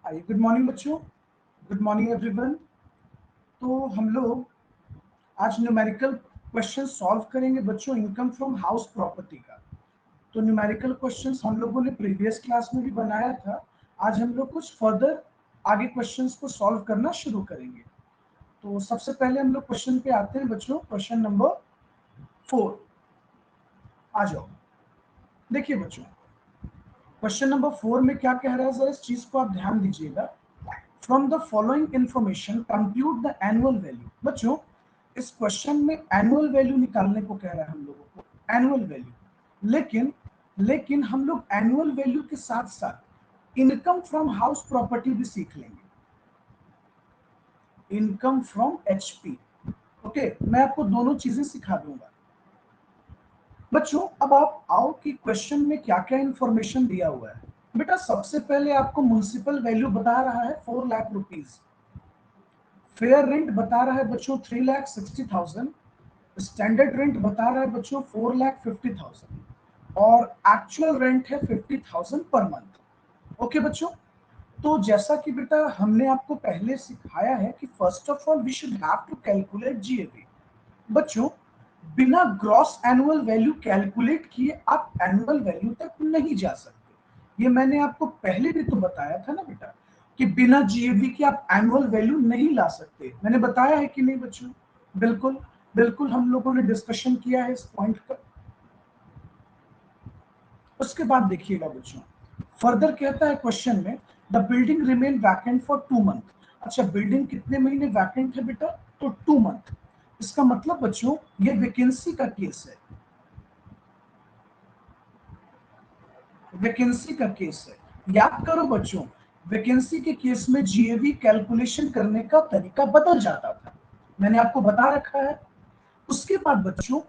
आइए, good morning बच्चों, good morning everyone. तो हम लोग आज न्यूमेरिकल क्वेश्चन सॉल्व करेंगे बच्चों, इनकम फ्रॉम हाउस प्रॉपर्टी का। तो न्यूमेरिकल क्वेश्चंस हम लोगों ने प्रीवियस क्लास में भी बनाया था। आज हम लोग कुछ फर्दर आगे क्वेश्चंस को सॉल्व करना शुरू करेंगे। तो सबसे पहले हम लोग क्वेश्चन पे आते हैं बच्चों, क्वेश्चन नंबर 4। आ जाओ, देखिए बच्चों, क्वेश्चन नंबर 4 में क्या कह रहा है, जरा इस चीज को आप ध्यान दीजिएगा। From the following information compute the annual value. बच्चों, इस क्वेश्चन में एनुअल वैल्यू निकालने को कह रहा है हम लोगों को, एनुअल वैल्यू। लेकिन हम लोग एनुअल वैल्यू के साथ साथ इनकम फ्रॉम हाउस प्रॉपर्टी भी सीख लेंगे, इनकम फ्रॉम एचपी। ओके, मैं आपको दोनों चीजें सिखा दूंगा बच्चों। अब आप आओ कि क्वेश्चन में क्या क्या इंफॉर्मेशन दिया हुआ है। बेटा, सबसे पहले आपको म्युनिसिपल वैल्यू बता रहा है 4 लाख रुपीज, फेयर रेंट बता रहा है बच्चों 3,60,000, स्टैंडर्ड रेंट बता रहा है बच्चों 4,50,000 और एक्चुअल रेंट है 50,000 पर मंथ। ओके बच्चों, तो जैसा कि बेटा हमने आपको पहले सिखाया है कि first of all we should have to calculate GAV. बच्चों, बिना ग्रॉस एनुअल वैल्यू कैलकुलेट किए आप एनुअल वैल्यू तक नहीं जा सकते। ये मैंने आपको पहले भी तो बताया था ना बेटा, कि बिना जीएवी के आप एनुअल वैल्यू नहीं ला सकते। मैंने बताया है कि नहीं बच्चों? बिल्कुल बिल्कुल, हम लोगों ने डिस्कशन किया है इस पॉइंट पर। उसके बाद देखिएगा बच्चों, फर्दर कहता है क्वेश्चन में, the building remain vacant for 2 month. अच्छा, बिल्डिंग कितने महीने वैकेंट है बेटा? तो 2 मंथ। इसका मतलब बच्चों ये वैकेंसी का केस है, वैकेंसी का केस है। याद करो बच्चों, वैकेंसी के केस में जीएवी कैलकुलेशन करने का तरीका बदल जाता था, मैंने आपको बता रखा है। उसके बाद बच्चों,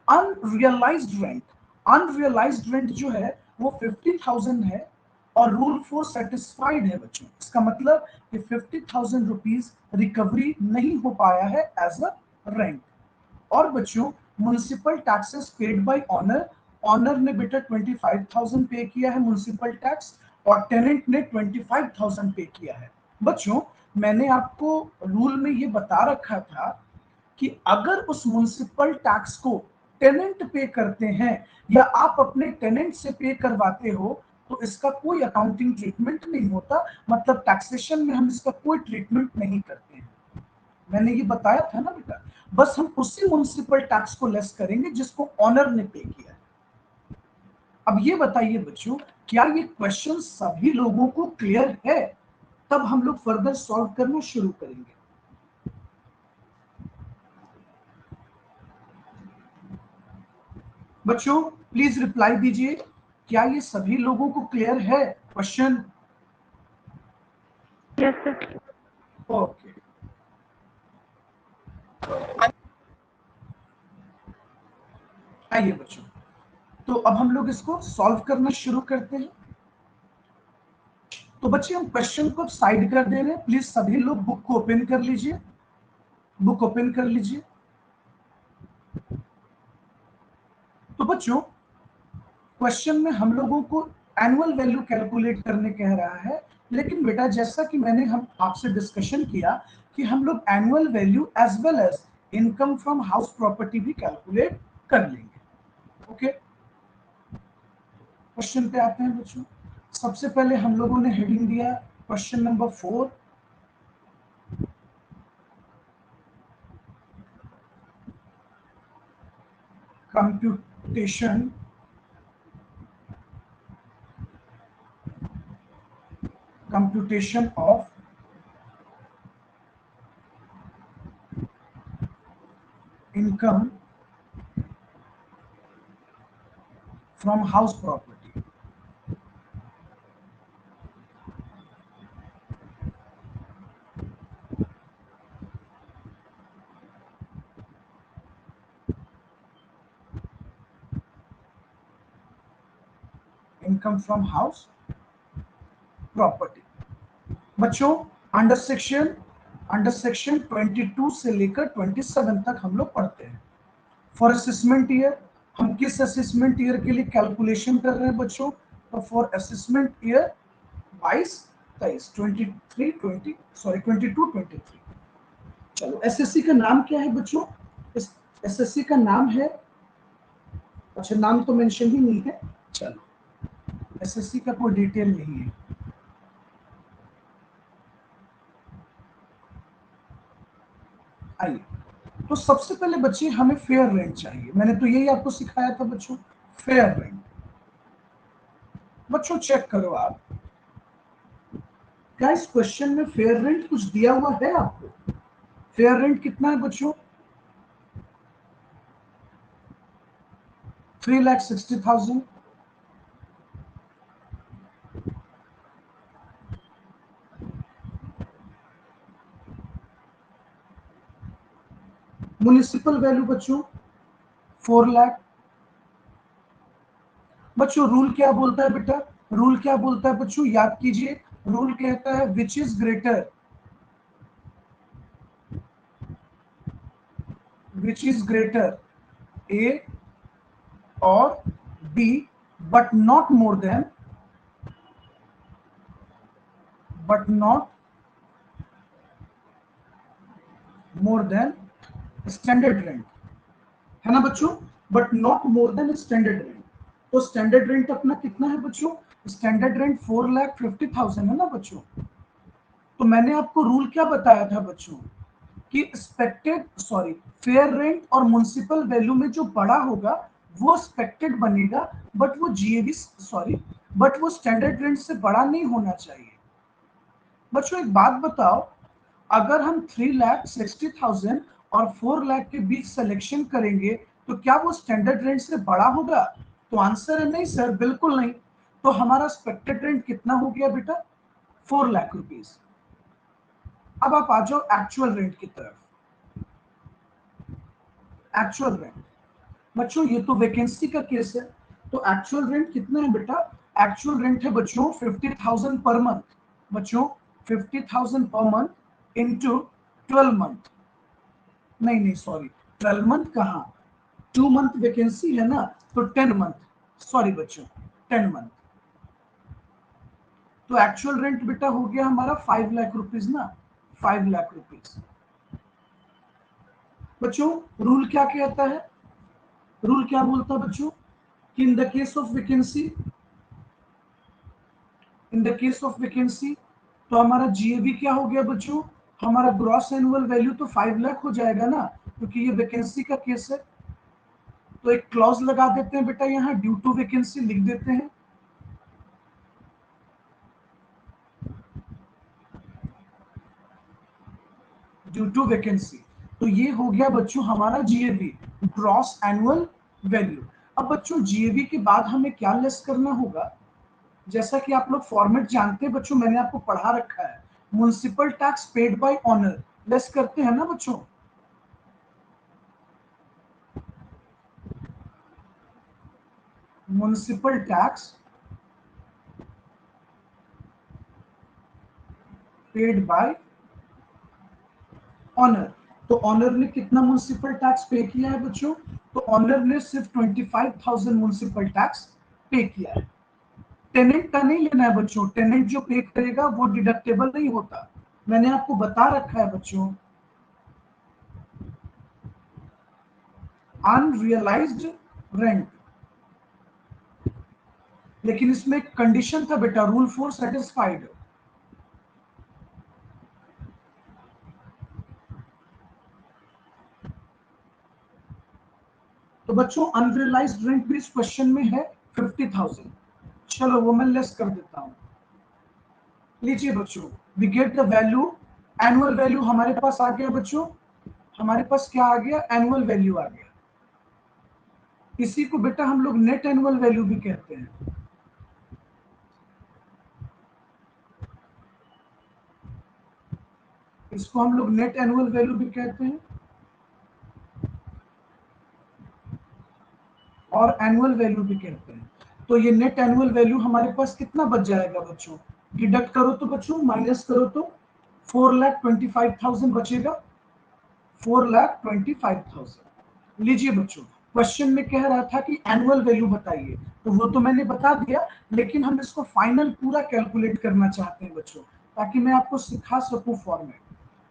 अनरियलाइज्ड रेंट, अनरियलाइज्ड रेंट जो है वो 50,000 है और रूल फॉर सेटिस्फाइड है बच्चों। इसका मतलब कि 50,000 रुपीज रिकवरी नहीं हो पाया है एज अ रेंट। और बच्चों, municipal taxes paid by owner, owner ने बेटा 25,000 पे किया है म्युनिसिपल टैक्स और टेनेंट ने 25,000 पे किया है। बच्चों, मैंने आपको रूल में ये बता रखा था कि अगर उस म्युनिसिपल टैक्स को टेनेंट पे करते हैं या आप अपने टेनेंट से पे करवाते हो तो इसका कोई अकाउंटिंग ट्रीटमेंट नहीं होता, मतलब टैक्सेशन में हम इसका कोई ट्रीटमेंट नहीं करते हैं। मैंने ये बताया था ना बेटा, बस हम उसी म्युनिसिपल टैक्स को लेस करेंगे जिसको ऑनर ने पे किया है। अब ये बताइए बच्चों, क्या ये क्वेश्चन सभी लोगों को क्लियर है? तब हम लोग फर्दर सॉल्व करना शुरू करेंगे। बच्चों प्लीज रिप्लाई दीजिए, क्या ये सभी लोगों को क्लियर है क्वेश्चन? Yes sir. ओके, आइए बच्चों, तो अब हम लोग इसको सॉल्व करना शुरू करते हैं। तो बच्चे, हम क्वेश्चन को साइड कर दे रहे हैं, प्लीज सभी लोग बुक को ओपन कर लीजिए, बुक ओपन कर लीजिए। तो बच्चों, क्वेश्चन में हम लोगों को एनुअल वैल्यू कैलकुलेट करने कह रहा है, लेकिन बेटा जैसा कि मैंने हम आपसे डिस्कशन किया कि हम लोग annual value as well as income from house property भी कैलकुलेट कर लेंगे। ओके, क्वेश्चन पे आते हैं बच्चों। सबसे पहले हम लोगों ने हेडिंग दिया question number 4, computation of income from house property। Income from house property बच्चों, अंडर सेक्शन 22 से लेकर 27 तक हम लोग पढ़ते हैं। फॉर असेसमेंट ईयर, हम किस असेसमेंट ईयर के लिए कैलकुलेशन कर रहे हैं बच्चों? तो फॉर असेसमेंट ईयर 22 23, 22, 23। चलो एसएससी का नाम क्या है बच्चों? इस एसएससी का नाम है, अच्छा नाम तो मेंशन ही नहीं है, चलो एसएससी का कोई डिटेल नहीं है। आइए, तो सबसे पहले बच्चे हमें फेयर रेंट चाहिए। मैंने तो यही आपको सिखाया था बच्चों, फेयर रेंट। बच्चों चेक करो आप, क्या इस क्वेश्चन में फेयर रेंट कुछ दिया हुआ है आपको? फेयर रेंट कितना है बच्चों? 3,60,000। म्युनिसिपल वैल्यू बच्चों 4 लाख। बच्चों रूल क्या बोलता है बेटा? रूल क्या बोलता है बच्चों? याद कीजिए, रूल कहता है which is greater, which is greater A और B, but not more than, but not more than standard rent, है ना बच्चों? But not more than standard rent. तो स्टैंडर्ड रेंट अपना कितना है बच्चों? स्टैंडर्ड रेंट 4,50,000 है ना बच्चों? तो मैंने आपको रूल क्या बताया था बच्चों कि एक्सपेक्टेड सॉरी फेयर रेंट और म्युनिसिपल वैल्यू में जो बड़ा होगा वो एक्सपेक्टेड बनेगा, बट वो जीएवी सॉरी बट वो स्टैंडर्ड रेंट से बड़ा नहीं होना चाहिए। बच्चों एक बात बताओ, अगर हम 3,60,000 और 4 लाख के बीच सिलेक्शन करेंगे तो क्या वो स्टैंडर्ड रेंट से बड़ा होगा? तो आंसर है नहीं सर, बिल्कुल नहीं। तो हमारा एक्सपेक्टेड रेंट कितना हो गया बेटा? 4 लाख रुपीस। अब आप आ जाओ एक्चुअल रेंट की तरफ। एक्चुअल रेंट बच्चों, ये तो वैकेंसी का केस है, तो एक्चुअल रेंट कितना है बेटा? एक्चुअल रेंट है बच्चों 50,000 पर मंथ। बच्चों 50,000 पर मंथ इंटू 12 मंथ, नहीं नहीं सॉरी 12 मंथ कहाँ, 2 मंथ वैकेंसी है ना, तो 10 मंथ, सॉरी बच्चों 10 मंथ। तो एक्चुअल रेंट बेटा हो गया हमारा 5 लाख रुपीज ना, 5 लाख रुपीज। बच्चों रूल क्या कहता है? रूल क्या बोलता है बच्चों कि in the case of vacancy, in the case of vacancy, तो हमारा जीएवी क्या हो गया बच्चों? हमारा ग्रॉस एनुअल वैल्यू तो 5 लाख हो जाएगा ना, क्योंकि ये वैकेंसी का केस है। तो एक क्लॉज लगा देते हैं बेटा, यहाँ ड्यू टू वैकेंसी लिख देते हैं। ड्यू टू वैकेंसी, तो ये हो गया बच्चों हमारा जीएवी, ग्रॉस एनुअल वैल्यू। अब बच्चों जीएवी के बाद हमें क्या लेस करना होगा? जैसा कि आप लोग फॉर्मेट जानते हैं बच्चों, मैंने आपको पढ़ा रखा है, municipal tax paid by honour less करते हैं ना बच्चों। Municipal tax paid by honour, तो ऑनर ने कितना म्युनिसिपल टैक्स पे किया है बच्चों? तो ऑनर ने सिर्फ 25,000 म्युनिसिपल टैक्स पे किया है। टेनेंट का नहीं लेना है बच्चों, टेनेंट जो पे करेगा वो डिडक्टेबल नहीं होता, मैंने आपको बता रखा है बच्चों। अनरियलाइज्ड रेंट, लेकिन इसमें एक कंडीशन था बेटा, रूल 4 सेटिस्फाइड। तो बच्चों अनरियलाइज्ड रेंट भी इस क्वेश्चन में है 50,000। चलो वो मैं लेस कर देता हूं। लीजिए बच्चों, we get the value, annual value हमारे पास आ गया बच्चों, हमारे पास क्या आ गया? एनुअल वैल्यू आ गया। इसी को बेटा हम लोग नेट एनुअल वैल्यू भी कहते हैं। इसको हम लोग नेट एनुअल वैल्यू भी कहते हैं और एनुअल वैल्यू भी कहते हैं। तो ये नेट एनुअल वैल्यू हमारे पास कितना बच जाएगा बच्चों? डिडक्ट करो तो बच्चों, माइनस करो तो 4,25,000 बचेगा, 4,25,000। लीजिए बच्चों, क्वेश्चन में कह रहा था कि एनुअल वैल्यू बताइए, तो वो तो मैंने बता दिया, लेकिन हम इसको फाइनल पूरा कैलकुलेट करना चाहते हैं बच्चों, ताकि मैं आपको सिखा सकूं फॉर्मेट।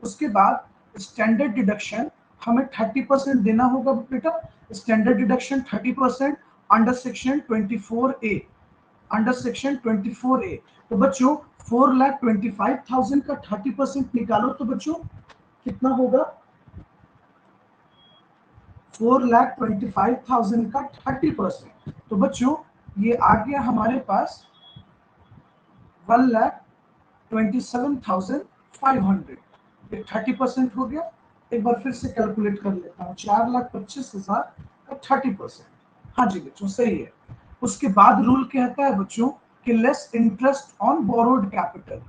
उसके बाद स्टैंडर्ड डिडक्शन हमें 30% देना होगा बेटा। Standard deduction 30% under section 24A, under section 24A। तो बच्चों 4,25,000 का 30% निकालो तो बच्चों कितना होगा? 4,25,000 का 30%। तो बच्चों ये आ गया हमारे पास 1,27,500। ये 30% हो गया। एक बार फिर से कैलकुलेट कर लेता हूँ, 4,25,000 का 30%। हाँ जी बच्चों सही है। उसके बाद रूल कहता है बच्चों कि less interest on borrowed capital,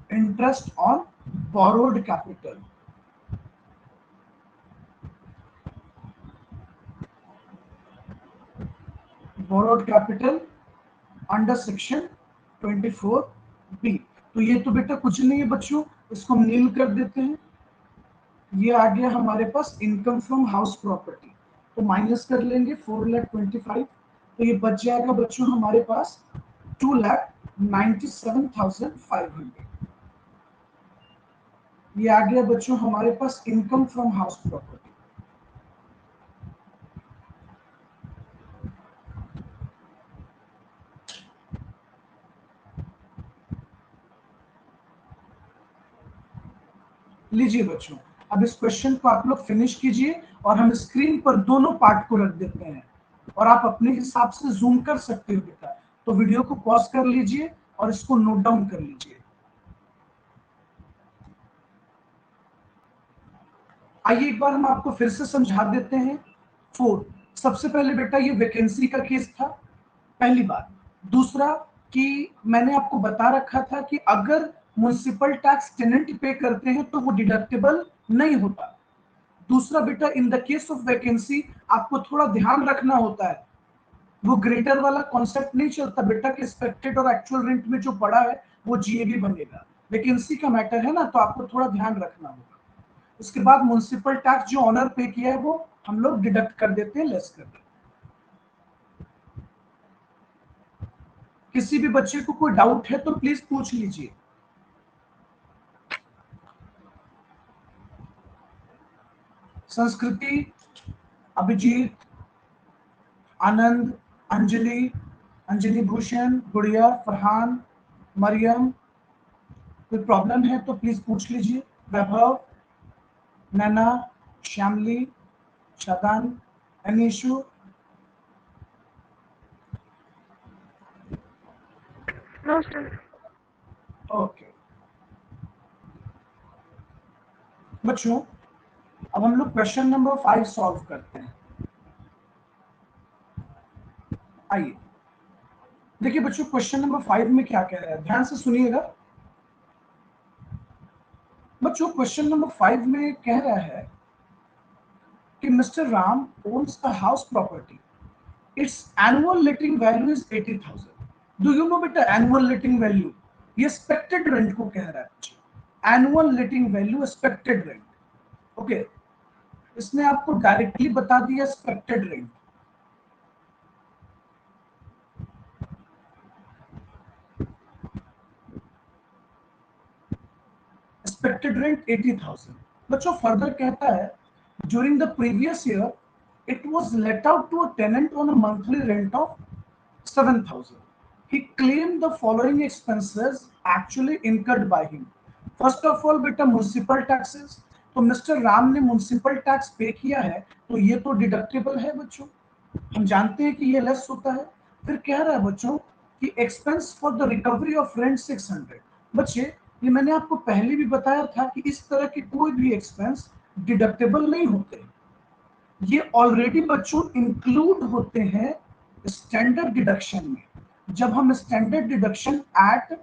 interest on borrowed capital. Borrowed capital under section 24B। तो ये तो बेटा कुछ नहीं है बच्चों, इसको हम नील कर देते हैं। ये आ गया हमारे पास इनकम फ्रॉम हाउस प्रॉपर्टी, तो माइनस कर लेंगे 4,25,000। तो ये बच जाएगा बच्चों हमारे पास 2,97,500। ये आ गया बच्चों हमारे पास इनकम फ्रॉम हाउस प्रॉपर्टी। लीजिए बच्चों, अब इस क्वेश्चन को आप लोग फिनिश कीजिए और हम स्क्रीन पर दोनों पार्ट को रख देते हैं, और आप अपने हिसाब से जूम कर सकते हो बेटा। तो वीडियो को पॉज कर लीजिए और इसको नोट डाउन कर लीजिए। आइए एक बार हम आपको फिर से समझा देते हैं। 4, सबसे पहले बेटा ये वैकेंसी का केस था, पहली बात। दूसरा कि मैंने आपको बता रखा था कि अगर म्युनिसिपल टैक्स टेनेंट पे करते हैं तो वो डिडक्टेबल नहीं होता। दूसरा बेटा in the case of vacancy आपको थोड़ा ध्यान रखना होता है, वो ग्रेटर वाला कॉन्सेप्ट नहीं चलता बेटा कि एक्सपेक्टेड और एक्चुअल रेंट में जो पड़ा है वो जीएबी बनेगा। वैकेंसी का मैटर है ना, तो आपको थोड़ा ध्यान रखना होगा। उसके बाद म्युनिसिपल टैक्स जो ऑनर पे किया है वो हम लोग डिडक्ट कर देते हैं, लेस कर देते हैं। किसी भी बच्चे को कोई डाउट है तो प्लीज पूछ लीजिए। संस्कृति, अभिजीत, आनंद, अंजलि, अंजलि भूषण, गुड़िया, फरहान, मरियम, कोई प्रॉब्लम है तो प्लीज पूछ लीजिए। Vaibhav, Naina, Shyamali, Shadan, any issue? No sir. Okay बच्चों, अब हम लोग क्वेश्चन नंबर 5 सॉल्व करते हैं। आइए देखिए बच्चों, क्वेश्चन नंबर 5 में क्या कह रहा है, ध्यान से सुनिएगा। बच्चों क्वेश्चन नंबर 5 में कह रहा है कि mister Ram owns a house property. Its annual letting value is 80,000. Do you know बेटा annual letting value? ये expected rent को कह रहा है। Annual letting value expected rent. Okay, इसने आपको डायरेक्टली बता दिया expected rent। Expected rent 80,000। बच्चों फर्दर कहता है during the previous year it was let out to a tenant on a monthly rent of 7,000. He claimed the following expenses actually incurred by him. First of all बेटा municipal taxes, तो mister Ram ने municipal tax पे किया है तो ये तो deductible है बच्चों, हम जानते हैं कि ये लेस होता है। फिर कह रहा है बच्चों कि expense for the recovery of rent 600। बच्चे ये मैंने आपको पहले भी बताया था कि इस तरह के कोई भी एक्सपेंस डिडक्टेबल नहीं होते, ये ऑलरेडी बच्चों इंक्लूड होते हैं स्टैंडर्ड डिडक्शन में। जब हम स्टैंडर्ड डिडक्शन एट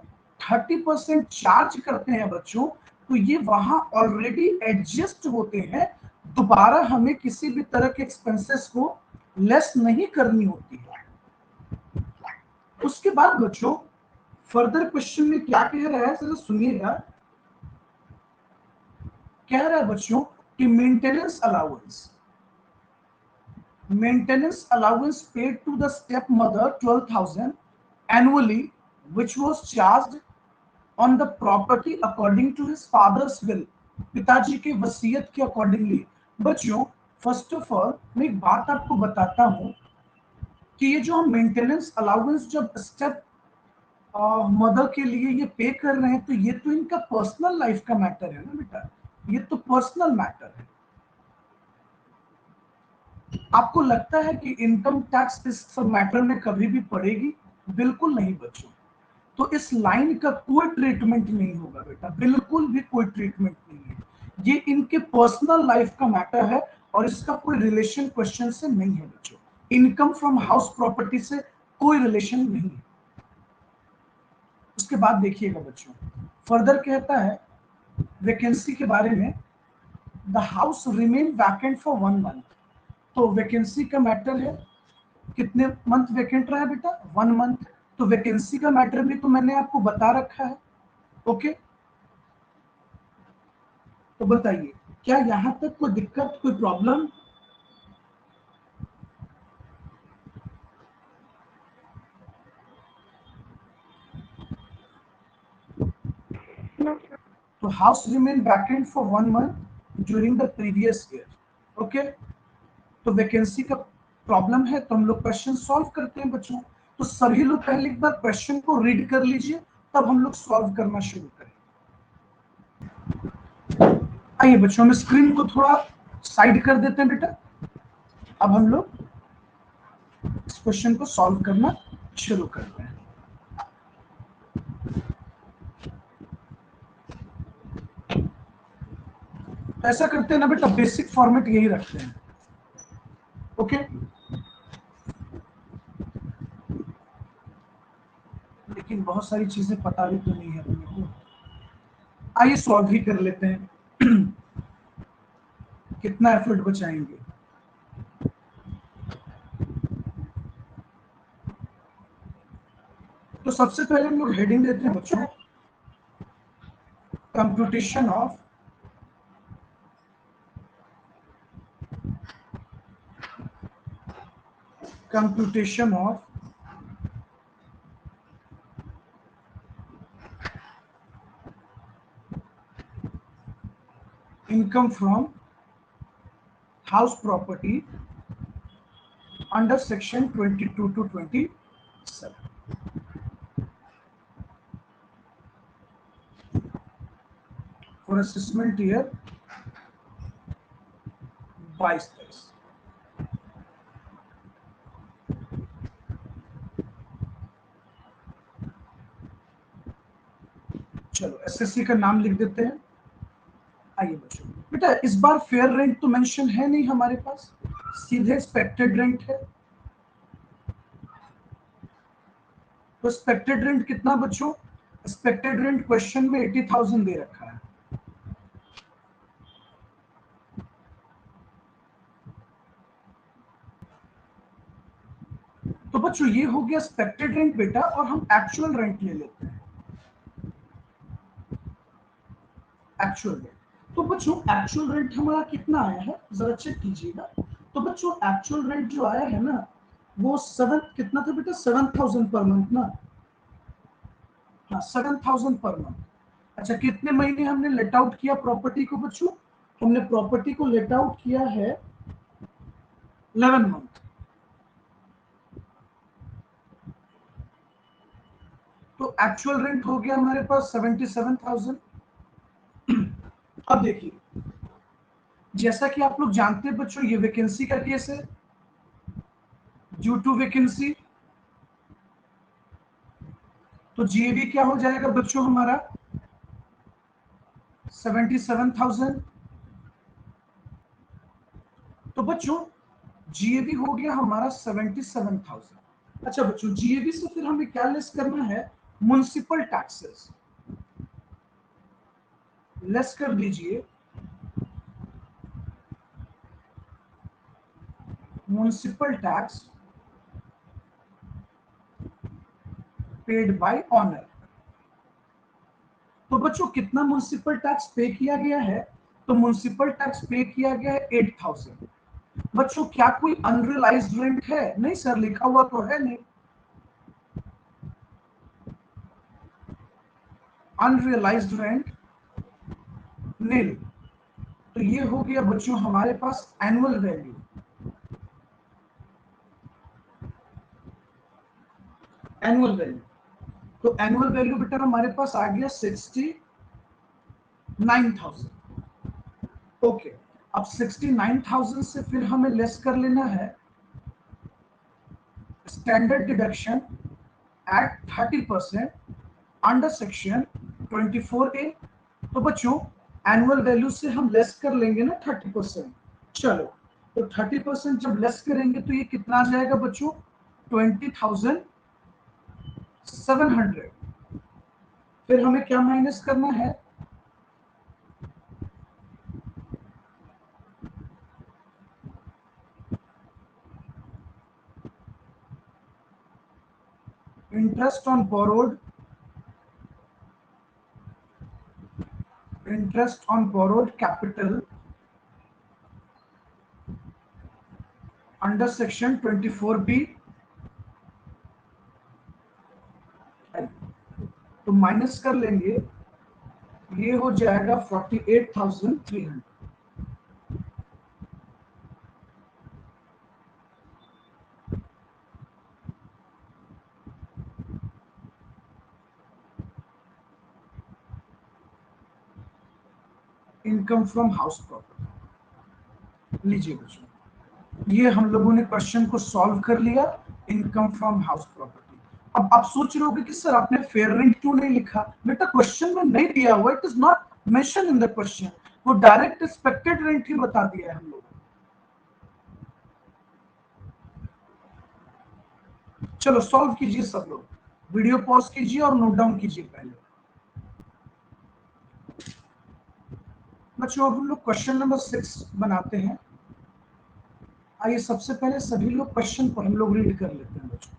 30% चार्ज करते हैं बच्चों, तो ये वहां ऑलरेडी एडजस्ट होते हैं, दोबारा हमें किसी भी तरह के एक्सपेंसेस को लेस नहीं करनी होती है। उसके बाद बच्चों फर्दर क्वेश्चन में क्या कह रहा है जरा सुनिएगा। कह रहा है बच्चों कि maintenance allowance, maintenance allowance paid to the stepmother 12,000 annually, which was charged on the property according to his father's will, पिताजी के वसीयत के अकॉर्डिंगली। बच्चों फर्स्ट ऑफ ऑल मैं एक बात आपको बताता हूं कि ये जो हम मेंटेनेंस अलाउंस जब स्टेप मदर के लिए ये पे कर रहे हैं तो ये तो इनका पर्सनल लाइफ का मैटर है ना बेटा, ये तो पर्सनल मैटर है। आपको लगता है कि इनकम टैक्स इस सब मैटर में कभी भी पड़ेगी? बिल्कुल नहीं बच्चों। तो इस लाइन का कोई ट्रीटमेंट नहीं होगा बेटा, बिल्कुल भी कोई ट्रीटमेंट नहीं है। ये इनके पर्सनल लाइफ का मैटर है और इसका कोई रिलेशन क्वेश्चन से नहीं है बच्चों। इनकम फ्रॉम हाउस प्रॉपर्टी से कोई रिलेशन नहीं है। उसके बाद देखिएगा बच्चों, फर्दर कहता है वैकेंसी के बारे में, the house remain vacant for 1 month. तो वैकेंसी का मैटर है, कितने मंथ वैकेंट रहा है बेटा? 1 मंथ। तो वैकेंसी का मैटर भी तो मैंने आपको बता रखा है। ओके, तो बताइए क्या यहां तक कोई दिक्कत, कोई प्रॉब्लम? No, sir. तो house remain vacant for 1 month during the previous year. Okay, तो वैकेंसी का प्रॉब्लम है तो हम लोग क्वेश्चन सॉल्व करते हैं बच्चों। तो सभी लोग पहले एक बार क्वेश्चन को रीड कर लीजिए, तब हम लोग सॉल्व करना शुरू करें। आइए बच्चों, हम स्क्रीन को थोड़ा साइड कर देते हैं बेटा। अब हम लोग इस क्वेश्चन को सॉल्व करना शुरू करते हैं। ऐसा करते हैं ना बेटा, बेसिक फॉर्मेट यही रखते हैं। ओके, लेकिन बहुत सारी चीजें पता भी तो नहीं है अपने को। आइए सॉल्व ही कर लेते हैं। कितना एफर्ट बचाएंगे। तो सबसे पहले हम लोग हेडिंग देते हैं बच्चों, computation of income from house property under section 22 to 27 for assessment year 22-23। चलो एसएससी का नाम लिख देते हैं। आइए बच्चों, बेटा इस बार फेयर रेंट तो मेंशन है नहीं हमारे पास, सीधे एक्सपेक्टेड रेंट है। तो एक्सपेक्टेड रेंट कितना बच्चों? एक्सपेक्टेड रेंट क्वेश्चन में 80,000 दे रखा है। तो बच्चों ये हो गया एक्सपेक्टेड रेंट बेटा, और हम एक्चुअल रेंट ले लेते हैं। एक्चुअल रेंट, तो बच्चों एक्चुअल रेंट हमारा कितना आया है जरा चेक कीजिएगा। तो बच्चों एक्चुअल रेंट जो आया है ना, वो 7 कितना था बेटा? 7,000 पर मंथ ना। हाँ 7,000 पर मंथ। अच्छा, कितने महीने हमने लेट आउट किया प्रॉपर्टी को बच्चों? हमने प्रॉपर्टी को लेट आउट किया है 11 मंथ। तो एक्चुअल रेंट हो गया हमारे पास 77,000। अब देखिए, जैसा कि आप लोग जानते हैं बच्चों, ये वैकेंसी का केस है। ड्यू टू वैकेंसी, तो जीएबी क्या हो जाएगा बच्चों हमारा? 77,000। तो बच्चों जीएबी हो गया हमारा 77,000। अच्छा बच्चों, जीएबी से फिर हमें क्या लेस करना है? म्युनिसिपल टैक्सेस लेस कर दीजिए। Municipal tax paid by honour. तो बच्चों कितना म्युनिसिपल टैक्स पे किया गया है? तो म्युनिसिपल टैक्स पे किया गया है 8,000। बच्चों क्या कोई अनरियलाइज्ड रेंट है? नहीं सर, लिखा हुआ तो है नहीं। अनरियलाइज्ड रेंट नील। तो ये हो गया बच्चों हमारे पास एनुअल वैल्यू। एनुअल वैल्यू, तो एनुअल वैल्यू बेटा हमारे पास आ गया 69,000। ओके, अब 69,000 से फिर हमें लेस कर लेना है standard deduction at 30% under section 24A। तो बच्चों एनुअल वैल्यू से हम लेस कर लेंगे ना 30%। चलो, तो 30% जब लेस करेंगे तो ये कितना आ जाएगा बच्चों? 20,700। फिर हमें क्या माइनस करना है? Interest on borrowed, interest on borrowed capital under section 24B। तो माइनस कर लेंगे, ये हो जाएगा 48,300। Income from house property. लीजिए बच्चों, ये हम लोगों ने क्वेश्चन को सॉल्व कर लिया, इनकम फ्रॉम हाउस प्रॉपर्टी। अब आप सोच रहे होगे कि सर आपने फेयर रेंट क्यों नहीं लिखा? बेटा क्वेश्चन में नहीं दिया हुआ, it is not mention in the question. वो डायरेक्ट एक्सपेक्टेड रेंट ही बता दिया है हम लोग। चलो सॉल्व कीजिए सब लोग, वीडियो पॉज कीजिए और नोट डाउन कीजिए पहले। बच्चों अब हम लोग क्वेश्चन नंबर 6 बनाते हैं। आइए सबसे पहले सभी लोग क्वेश्चन को हम लोग रीड कर लेते हैं बच्चों।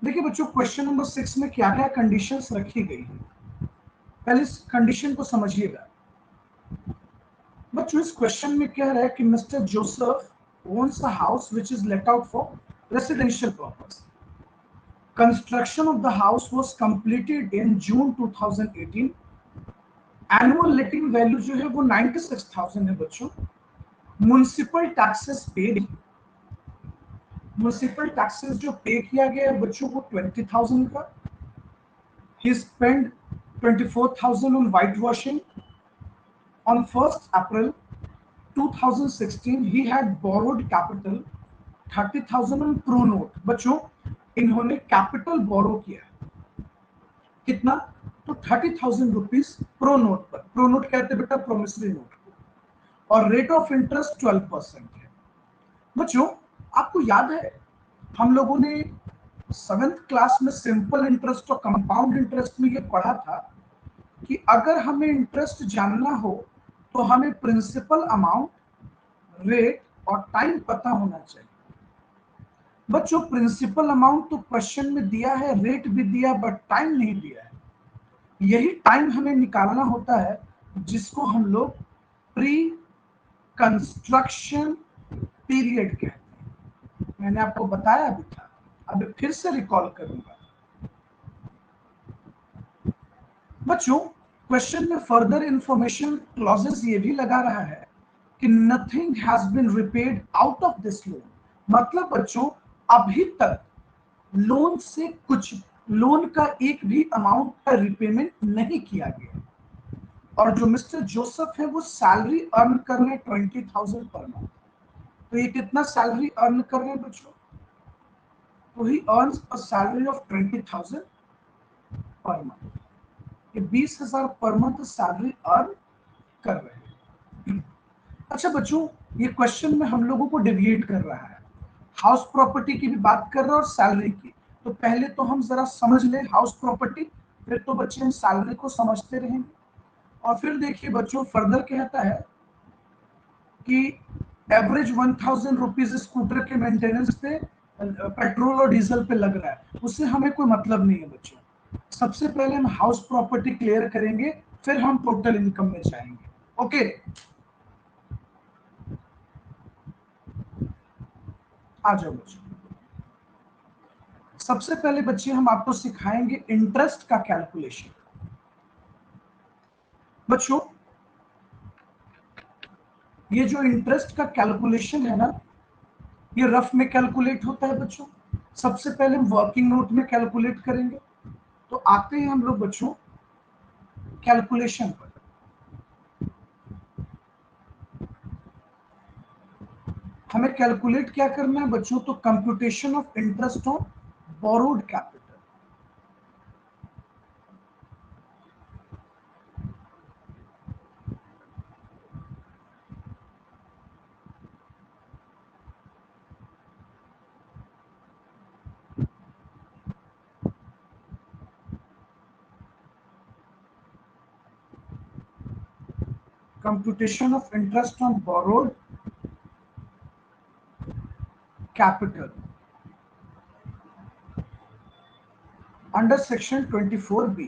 देखिए बच्चों, क्वेश्चन नंबर 6 में क्या क्या कंडीशंस रखी गई है, पहले इस कंडीशन को समझिएगा। बच्चों इस क्वेश्चन में कह रहा है कि mister Joseph owns a house which is late out for residential purpose. Construction of the house was completed in June 2018। Annual letting value जो है वो 96,000 है बच्चों। Municipal taxes paid, municipal taxes जो पे किया गया है बच्चों वो 20,000 का। He spent 24,000 on whitewashing. On 1st April 2016, he had borrowed capital 30,000 on pro note. बच्चों इन्होंने कैपिटल बोरो किया, कितना? तो 30,000 रुपीज प्रो नोट पर। प्रो नोट कहते बेटा प्रोमिसरी नोट, और रेट ऑफ इंटरेस्ट 12% है। बच्चों आपको याद है हम लोगों ने 7th क्लास में सिंपल इंटरेस्ट और कंपाउंड इंटरेस्ट में ये पढ़ा था कि अगर हमें इंटरेस्ट जानना हो तो हमें प्रिंसिपल अमाउंट, रेट और टाइम पता होना चाहिए। बच्चों प्रिंसिपल अमाउंट तो क्वेश्चन में दिया है, रेट भी दिया, बट टाइम नहीं दिया है। यही टाइम हमें निकालना होता है जिसको हम लोग प्री कंस्ट्रक्शन पीरियड कहते हैं। मैंने आपको बताया भी था, अब फिर से रिकॉल करूंगा। बच्चों क्वेश्चन में फर्दर इंफॉर्मेशन क्लॉजेस ये भी लगा रहा है कि nothing has been repaid out of this loan. मतलब बच्चों अभी तक लोन से कुछ, लोन का एक भी अमाउंट का रिपेमेंट नहीं किया गया। और जो मिस्टर जोसेफ है वो सैलरी अर्न कर रहे हैं 20,000 पर मंथ। तो ये कितना सैलरी अर्न कर रहे हैं बच्चों? तो ही earns a salary of 20,000 per month. ये 20,000 पर मंथ सैलरी अर्न कर रहे हैं। अच्छा बच्चों ये क्वेश्चन में हम लोगों को डिविएट कर रहा है, हाउस प्रॉपर्टी की भी बात कर रहा है और सैलरी की। तो पहले तो हम जरा समझ लें हाउस प्रॉपर्टी, फिर तो बच्चे हम सैलरी को समझते रहेंगे। और फिर देखिए बच्चों फर्दर कहता है कि एवरेज 1,000 रुपीज स्कूटर के मेंटेनेंस पे पेट्रोल और डीजल पे लग रहा है, उससे हमें कोई मतलब नहीं है बच्चों। सबसे पहले हम हाउस प्रॉपर्टी क्लियर करेंगे, फिर हम टोटल इनकम में जाएंगे। ओके आ जाओ बच्चों। सबसे पहले बच्चे हम आपको सिखाएंगे इंटरेस्ट का कैलकुलेशन। बच्चों ये जो इंटरेस्ट का कैलकुलेशन है ना, ये रफ में कैलकुलेट होता है बच्चों। सबसे पहले हम वर्किंग नोट में कैलकुलेट करेंगे। तो आते हैं हम लोग बच्चों कैलकुलेशन पर। हमें कैलकुलेट क्या करना है बच्चों? तो computation of interest on borrowed capital. Computation of interest on borrowed capital under section 24B।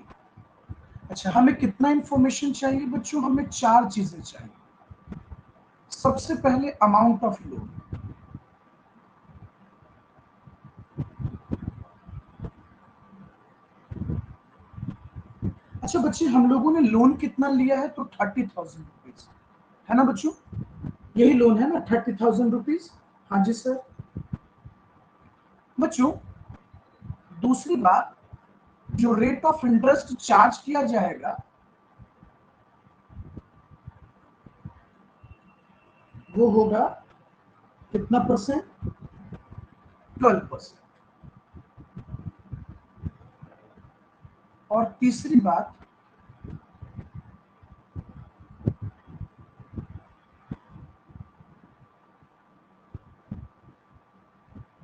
अच्छा, हमें कितना इंफॉर्मेशन चाहिए बच्चों? हमें 4 चीजें चाहिए। सबसे पहले अमाउंट ऑफ लोन। अच्छा बच्चे, हम लोगों ने लोन कितना लिया है? तो 30,000 रुपीज है ना बच्चों? यही लोन है ना, 30,000 रुपीज। हाँ जी सर। बच्चों दूसरी बात, जो रेट ऑफ इंटरेस्ट चार्ज किया जाएगा वो होगा कितना परसेंट? 12%। और तीसरी बात,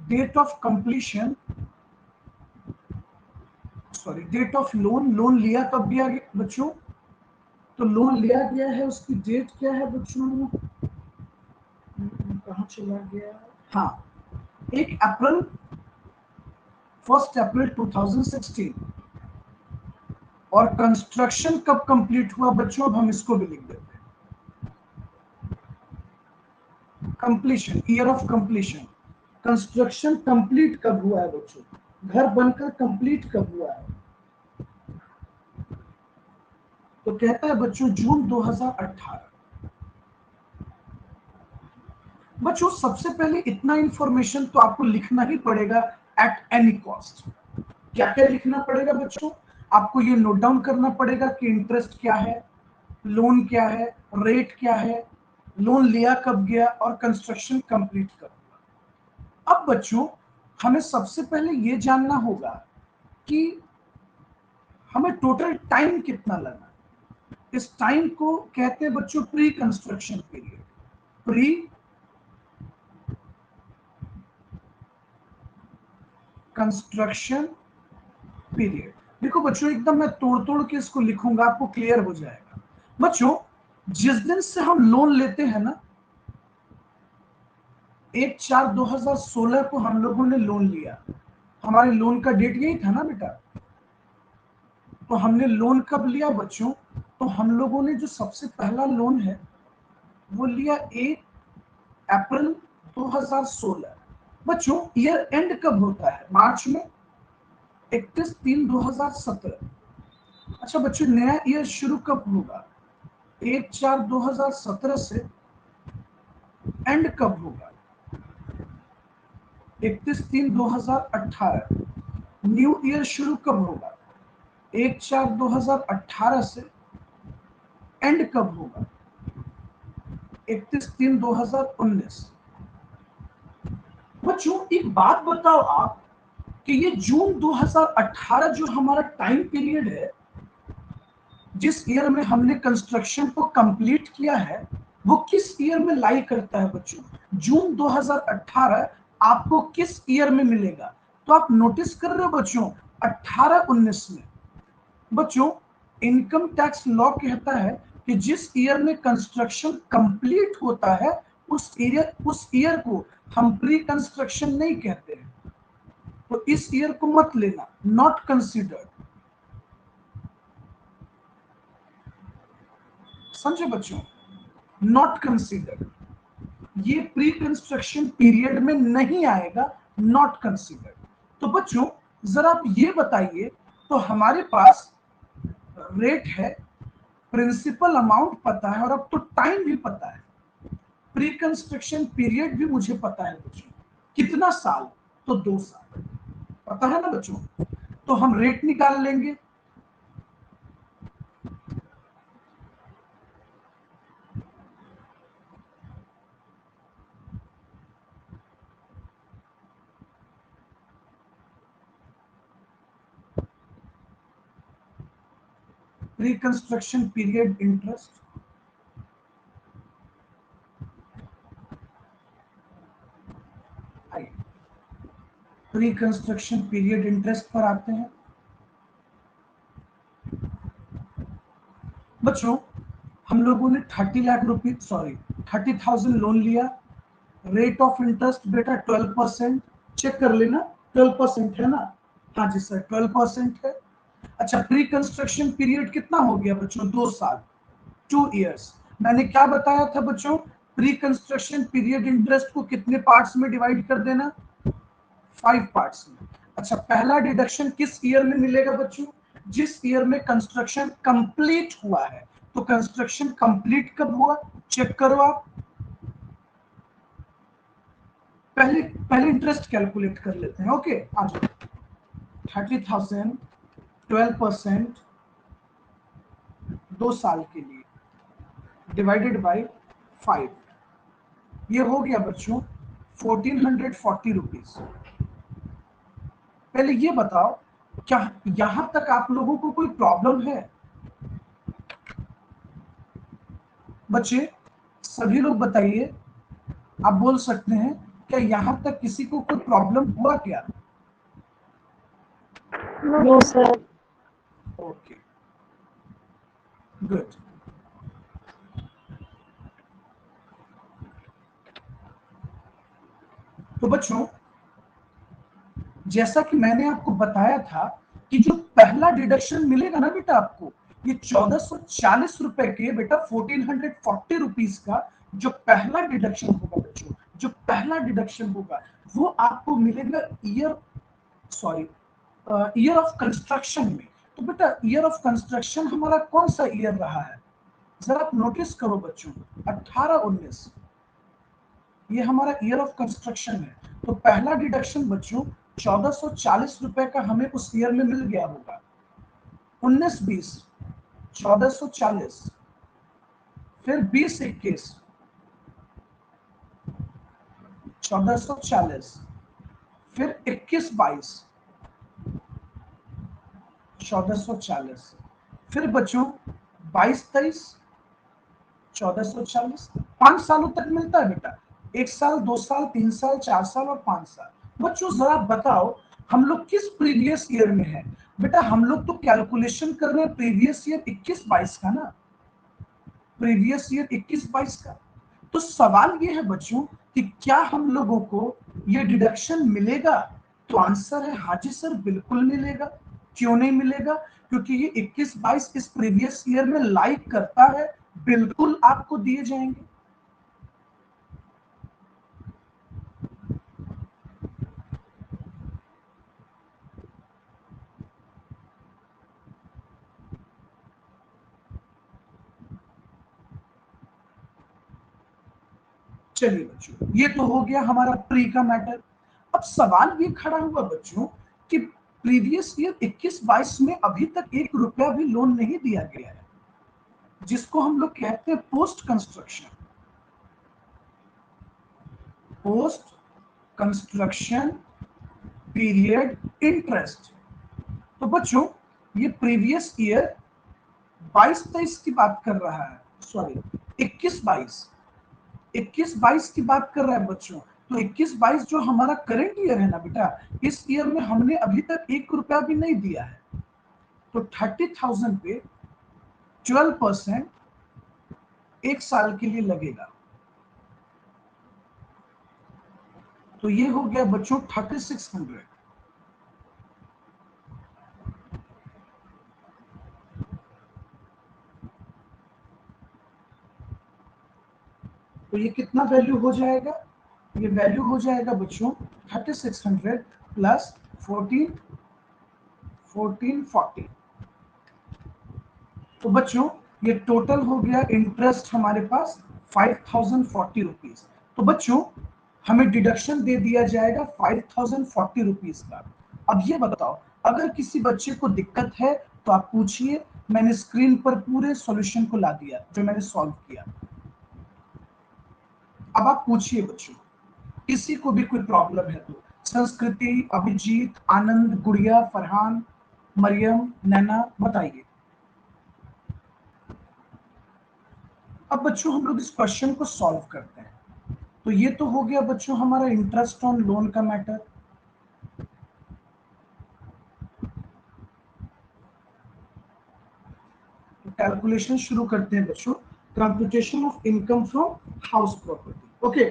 date of completion, sorry date of loan. Loan लिया कब गया बच्चों? तो लोन लिया गया है, उसकी डेट क्या है बच्चों? कहाँ चला गया? हाँ, 1 अप्रैल, 1 अप्रैल 2016। और कंस्ट्रक्शन कब कंप्लीट हुआ बच्चों? अब हम इसको भी लिख देते हैं। Completion, year of completion. Construction complete कब हुआ है बच्चों? घर बनकर कंप्लीट कब हुआ है? तो कहता है बच्चों जून 2018। बच्चों सबसे पहले इतना इंफॉर्मेशन तो आपको लिखना ही पड़ेगा एट एनी कॉस्ट। क्या क्या लिखना पड़ेगा बच्चों? आपको ये नोट डाउन करना पड़ेगा कि इंटरेस्ट क्या है, लोन क्या है, रेट क्या है, लोन लिया कब गया, और कंस्ट्रक्शन कंप्लीट कब हुआ। अब बच्चों हमें सबसे पहले ये जानना होगा कि हमें टोटल टाइम कितना लगा। इस टाइम को कहते हैं बच्चों pre construction period. Pre construction period. देखो बच्चों, एकदम मैं तोड़ तोड़ के इसको लिखूंगा, आपको क्लियर हो जाएगा। बच्चों जिस दिन से हम लोन लेते हैं ना, 1/4/2016 को हम लोगों ने लोन लिया। हमारे लोन का डेट यही था ना बेटा? तो हमने लोन कब लिया बच्चों? तो हम लोगों ने जो सबसे पहला लोन है वो लिया 1 अप्रैल 2016। बच्चों ईयर एंड कब होता है? मार्च में, 31/3/2017। अच्छा बच्चों, नया ईयर शुरू कब होगा? 1/4/2017 से। एंड कब होगा? 31/3/2018। न्यू ईयर शुरू कब होगा? 1/4/2018 से। एंड कब होगा? 31/3/2019। बच्चों एक बात बताओ आप, कि ये जून 2018 जो हमारा टाइम पीरियड है, जिस ईयर में हमने कंस्ट्रक्शन को कंप्लीट किया है, वो किस ईयर में लाई करता है बच्चों? जून 2018 आपको किस ईयर में मिलेगा? तो आप नोटिस कर रहे हो बच्चों, 18-19 में। बच्चों इनकम टैक्स लॉ कहता है कि जिस ईयर में कंस्ट्रक्शन कंप्लीट होता है, उस ईयर को हम प्री कंस्ट्रक्शन नहीं कहते हैं। तो इस ईयर को मत लेना, नॉट कंसिडर्ड। समझे बच्चों? Not considered. ये प्री कंस्ट्रक्शन पीरियड में नहीं आएगा, नॉट कंसीडर्ड। तो बच्चों जरा आप ये बताइए, तो हमारे पास रेट है, प्रिंसिपल अमाउंट पता है, और अब तो टाइम भी पता है, प्री कंस्ट्रक्शन पीरियड भी मुझे पता है बच्चों, कितना साल, तो 2 साल पता है ना बच्चों। तो हम रेट निकाल लेंगे। Pre construction period interest, pre construction period interest पर आते हैं बच्चों। हम लोगों ने 30,000 लोन लिया, रेट ऑफ इंटरेस्ट बेटा 12%, चेक कर लेना, 12% है ना। हाँ जी सर 12% है। अच्छा प्री कंस्ट्रक्शन पीरियड कितना हो गया बच्चों, 2 साल, 2 इयर्स। मैंने क्या बताया था बच्चों, प्री कंस्ट्रक्शन पीरियड इंटरेस्ट को कितने पार्ट्स में डिवाइड कर देना, 5 पार्ट्स में। अच्छा पहला डिडक्शन किस ईयर में मिलेगा बच्चों, जिस ईयर में कंस्ट्रक्शन कंप्लीट हुआ है। तो कंस्ट्रक्शन कंप्लीट कब हुआ, चेक करो आप। पहले पहले इंटरेस्ट कैलकुलेट कर लेते हैं। ओके आ जाओ, 30,000 12% 2 साल के लिए डिवाइडेड बाय 5, ये हो गया बच्चों 1440 रुपीज। पहले ये बताओ, क्या यहां तक आप लोगों को कोई प्रॉब्लम है बच्चे, सभी लोग बताइए। आप बोल सकते हैं, क्या यहां तक किसी को कोई प्रॉब्लम हुआ क्या। No sir. Okay good. तो बच्चों जैसा कि मैंने आपको बताया था कि जो पहला डिडक्शन मिलेगा ना बेटा आपको, ये 1440 रुपए के बेटा 1440 रुपीज का जो पहला डिडक्शन होगा बच्चों, जो पहला डिडक्शन होगा वो आपको मिलेगा सॉरी ईयर ऑफ कंस्ट्रक्शन में। तो बेटा ईयर ऑफ कंस्ट्रक्शन हमारा कौन सा ईयर रहा है, जरा आप नोटिस करो बच्चों, 18-19 ये हमारा ईयर ऑफ कंस्ट्रक्शन है। तो पहला डिडक्शन बच्चों 1440 रुपए का हमें उस ईयर में मिल गया होगा। 19-20 1440, फिर 20-21 1440, फिर 21-22 1440, फिर बच्चों 22-23 1440। 5 सालों तक मिलता है बेटा, 1 साल 2 साल 3 साल 4 साल और 5 साल। बच्चों जरा बताओ हम लोग किस प्रीवियस ईयर में है। बेटा हम लोग तो कैलकुलेशन कर रहे हैं प्रीवियस ईयर 21-22 का ना, प्रीवियस ईयर 21-22 का। तो सवाल ये है बच्चों कि क्या हम लोगों को ये डिडक्शन मिलेगा। तो आंसर है हाँ जी सर बिल्कुल मिलेगा। क्यों नहीं मिलेगा, क्योंकि ये 21-22 इस प्रीवियस ईयर में लाइक करता है, बिल्कुल आपको दिए जाएंगे। चलिए बच्चों ये तो हो गया हमारा प्री का मैटर। अब सवाल ये खड़ा हुआ बच्चों कि प्रीवियस ईयर 21-22 में अभी तक 1 रुपया भी लोन नहीं दिया गया है, जिसको हम लोग कहते हैं post construction, post construction period interest. तो बच्चों ये प्रीवियस ईयर 22-23 की बात कर रहा है, सॉरी 21-22 21-22 की बात कर रहा है बच्चों। तो 21-22 जो हमारा करंट ईयर है ना बेटा, इस ईयर में हमने अभी तक 1 रुपया भी नहीं दिया है। तो 30,000 पे 12% 1 साल के लिए लगेगा। तो ये हो गया बच्चों 3600। तो ये कितना वैल्यू हो जाएगा, ये वैल्यू हो जाएगा बच्चों 3600 प्लस 1440। तो बच्चों ये टोटल हो गया इंटरेस्ट हमारे पास 5040 रुपीज। तो बच्चों हमें डिडक्शन दे दिया जाएगा 5040 रुपीज का। अब ये बताओ, अगर किसी बच्चे को दिक्कत है तो आप पूछिए, मैंने स्क्रीन पर पूरे सॉल्यूशन को ला दिया जो मैंने सॉल्व किया। अब आप पूछिए बच्चों, किसी को भी कोई प्रॉब्लम है तो। संस्कृति, अभिजीत, आनंद, गुड़िया, फरहान, मरियम, नैना, बताइए। अब बच्चों हम लोग इस क्वेश्चन को सॉल्व करते हैं। तो ये तो हो गया बच्चों हमारा इंटरेस्ट ऑन लोन का मैटर। तो कैलकुलेशन शुरू करते हैं बच्चों। Computation of income from house property. Okay,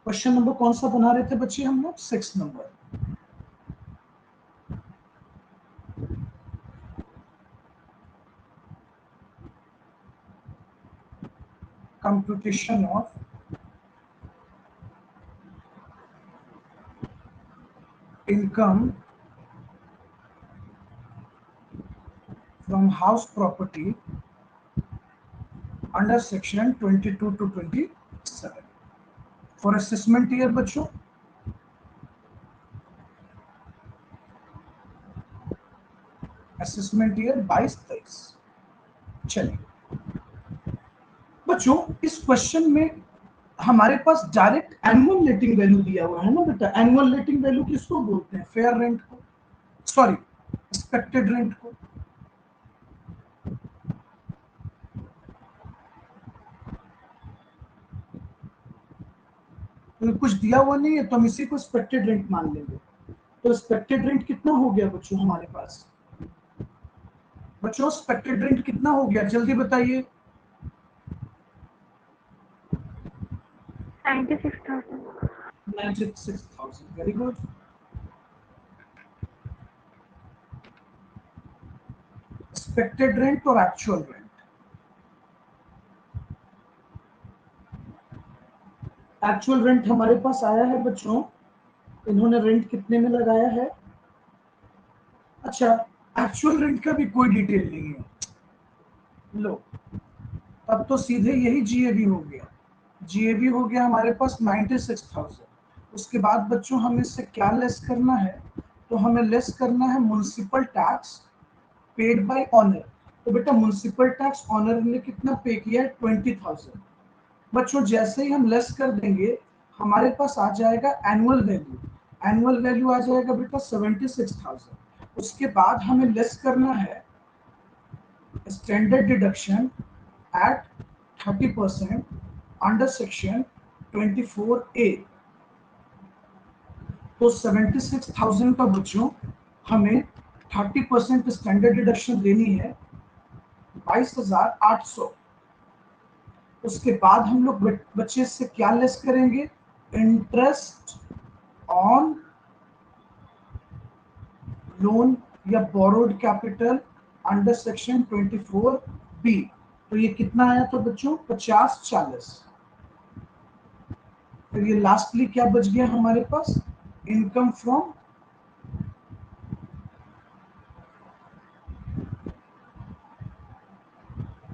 question number कौन सा बना रहे थे बच्चे हम लोग? 6 नंबर। Computation of income from house property under section 22 to 27 for assessment year बच्चों। Assessment year 22-23। चलिए बच्चों, इस क्वेश्चन में हमारे पास डायरेक्ट एनुअल लेटिंग वैल्यू दिया हुआ है ना बेटा। एनुअल लेटिंग वैल्यू किसको बोलते हैं? फेयर रेंट को, सॉरी एक्सपेक्टेड रेंट को। तो कुछ दिया हुआ नहीं है तो हम इसी को एक्सपेक्टेड रेंट मान लेंगे। तो एक्सपेक्टेड रेंट कितना हो गया बच्चों हमारे पास? बच्चों एक्सपेक्टेड रेंट कितना हो गया, जल्दी बताइए। 96,000। 96,000। Very good. एक्सपेक्टेड रेंट और एक्चुअल रेंट। एक्चुअल रेंट हमारे पास आया है बच्चों, इन्होंने रेंट कितने में लगाया है? अच्छा, एक्चुअल रेंट का भी कोई डिटेल नहीं है। लो, तब तो सीधे यही जीएबी हो गया। जीएबी हो गया हमारे पास 96,000। उसके बाद बच्चों हमें इससे क्या लेस करना है? तो हमें लेस करना है municipal tax paid by honour. तो बेटा म्युनिसिपल टैक्स ऑनर ने कितना पे किया है? 20,000। बच्चों जैसे ही हम लेस कर देंगे हमारे पास आ जाएगा एनुअल वैल्यू। एनुअल वैल्यू आ जाएगा बेटा 76,000। उसके बाद हमें लेस करना है standard deduction at 30% under section 24A। तो 76,000 का बच्चों हमें 30% स्टैंडर्ड डिडक्शन देनी है 22,800। उसके बाद हम लोग बच्चे से क्या लेस करेंगे? इंटरेस्ट ऑन लोन या borrowed capital under section 24B। तो ये कितना आया था बच्चों? 50-40। फिर ये लास्टली क्या बच गया हमारे पास? Income from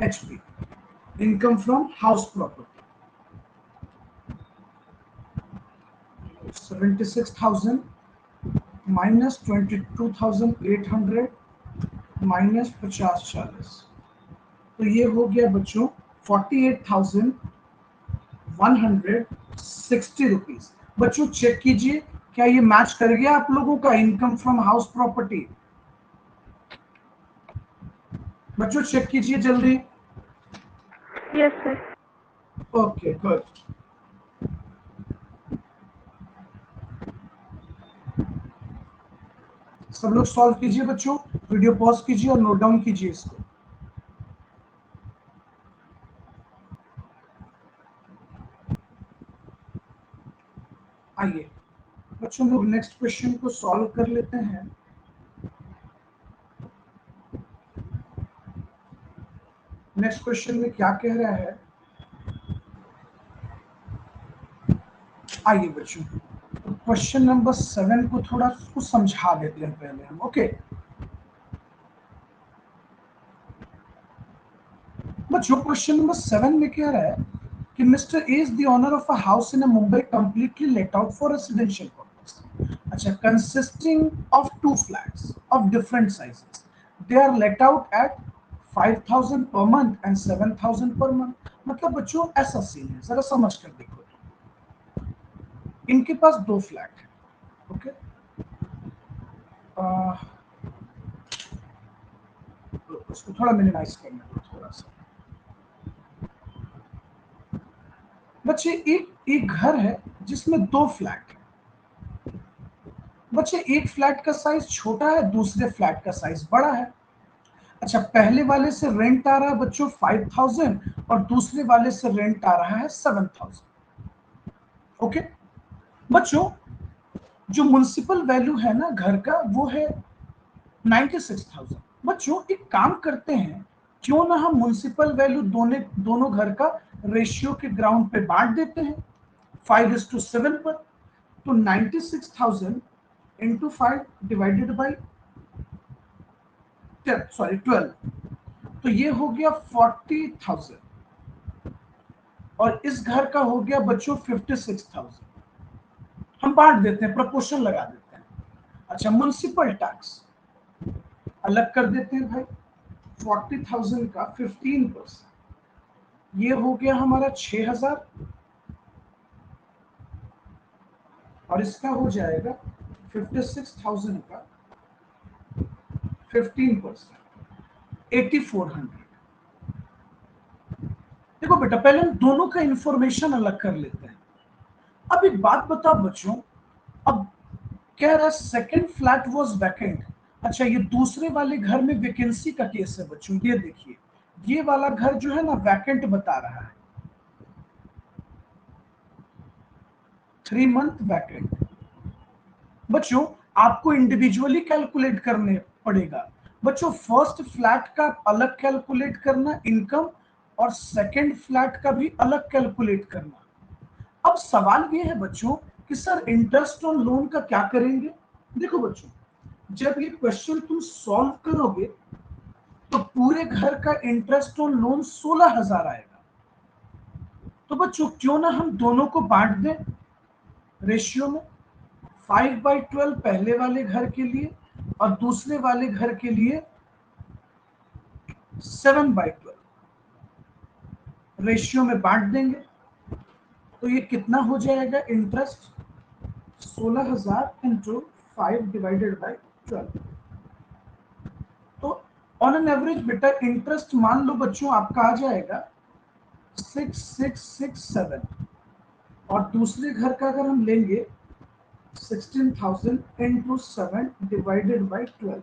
HP, income from house property. 76,000 minus 22,800 minus 50-40। तो ये हो गया बच्चों 48,160 रुपीज। बच्चों चेक कीजिए क्या ये मैच कर गया आप लोगों का इनकम फ्रॉम हाउस प्रॉपर्टी? बच्चों चेक कीजिए जल्दी। Yes sir. Okay good. सब लोग सॉल्व कीजिए बच्चों, वीडियो पॉज कीजिए और नोट डाउन कीजिए इसको। आइए बच्चों लोग नेक्स्ट क्वेश्चन को सॉल्व कर लेते हैं। नेक्स्ट क्वेश्चन में क्या कह रहा है, आइए बच्चों क्वेश्चन नंबर 7 को थोड़ा उसको समझा देते हैं पहले हम। ओके बच्चों क्वेश्चन नंबर 7 में कह रहा है कि mister A is the owner of a house in Mumbai completely let out for residential purpose. अच्छा, consisting of 2 flats of different sizes, they are let out at 5,000 per month and 7,000 per month. मतलब बच्चों ऐसा scene है, जरा समझ कर देखो। इनके पास 2 फ्लैट है। ओके उसको थोड़ा मिनिमाइज करना है थोड़ा सा। बच्चे एक घर है जिसमें 2 फ्लैट है। बच्चे एक फ्लैट का साइज छोटा है, दूसरे फ्लैट का साइज बड़ा है। अच्छा, पहले वाले से रेंट आ रहा है बच्चों 5,000 और दूसरे वाले से रेंट आ रहा है 7,000। ओके बच्चों, जो म्युनिसिपल वैल्यू है ना घर का वो है 96,000। बच्चों एक काम करते हैं, क्यों ना हम म्युनिसिपल वैल्यू दोनों घर का रेशियो के ग्राउंड पे बांट देते हैं 5:7 पर। तो 96,000 इंटू 5 डिवाइडेड बाई 12, तो ये हो गया 40,000 और इस घर का हो गया बच्चों 56,000। हम बांट देते हैं, प्रपोर्शन लगा देते हैं। अच्छा, म्युनिसिपल टैक्स अलग कर देते हैं भाई। 40,000 का 15%, ये हो गया हमारा 6,000 और इसका हो जाएगा 56,000 का 15%, 8,400। देखो बेटा, पहले हम दोनों का इंफॉर्मेशन अलग कर लेते हैं। अब एक बात बताओ बच्चों, अब कह रहा है सेकंड फ्लैट वाज वैकेंट। अच्छा, ये दूसरे वाले घर में वैकेंसी का केस है बच्चों। ये देखिए, ये वाला घर जो है ना वैकेंट बता रहा है, 3 मंथ वैकेंट। बच्चों आपको इंडिविजुअली कैलकुलेट करने पड़ेगा। बच्चों फर्स्ट फ्लैट का अलग कैलकुलेट करना इनकम, और सेकंड फ्लैट का भी अलग कैलकुलेट करना। अब सवाल ये है बच्चों कि सर इंटरेस्ट ऑन लोन का क्या करेंगे। देखो बच्चों, जब ये क्वेश्चन तुम सॉल्व करोगे तो पूरे घर का इंटरेस्ट ऑन लोन 16,000 आएगा। तो बच्चों क्यों ना हम दोनों को बांट दें रेशियो में, 5/12 पहले वाले घर के लिए और दूसरे वाले घर के लिए 7/12 रेशियो में बांट देंगे। तो ये कितना हो जाएगा इंटरेस्ट, 16,000 इंटू 5 डिवाइडेड बाई 12। तो ऑन एन एवरेज बेटा इंटरेस्ट मान लो बच्चों आपका आ जाएगा 6,667, और दूसरे घर का अगर हम लेंगे 16,000 इंटू 7 डिवाइडेड बाई 12,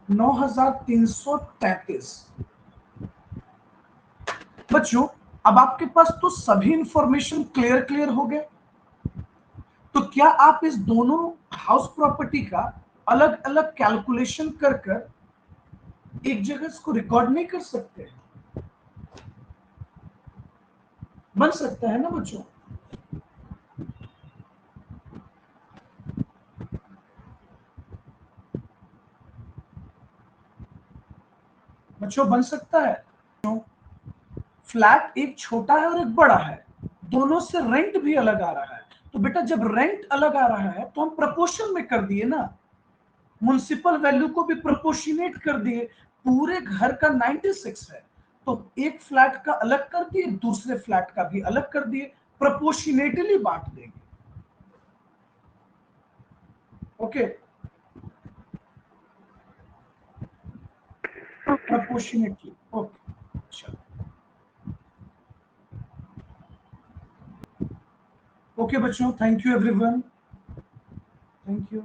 9,333। बच्चों अब आपके पास तो सभी इंफॉर्मेशन क्लियर हो गए। तो क्या आप इस दोनों हाउस प्रॉपर्टी का अलग अलग कैलकुलेशन कर एक जगह इसको रिकॉर्ड नहीं कर सकते? बन सकता है ना बच्चों? बच्चों बन सकता है। फ्लैट एक छोटा है और एक बड़ा है, दोनों से रेंट भी अलग आ रहा है। तो बेटा जब रेंट अलग आ रहा है तो हम प्रपोर्शन में कर दिए ना, म्युनिसिपल वैल्यू को भी प्रोपोर्शनेट कर दिए। पूरे घर का 96 है, तो एक फ्लैट का अलग कर दिए, दूसरे फ्लैट का भी अलग कर दिए, प्रोपोर्शनेटली बांट देंगे। Okay, okay sir. Proportionately. Okay चलो, ओके बच्चों, thank you everyone, thank you.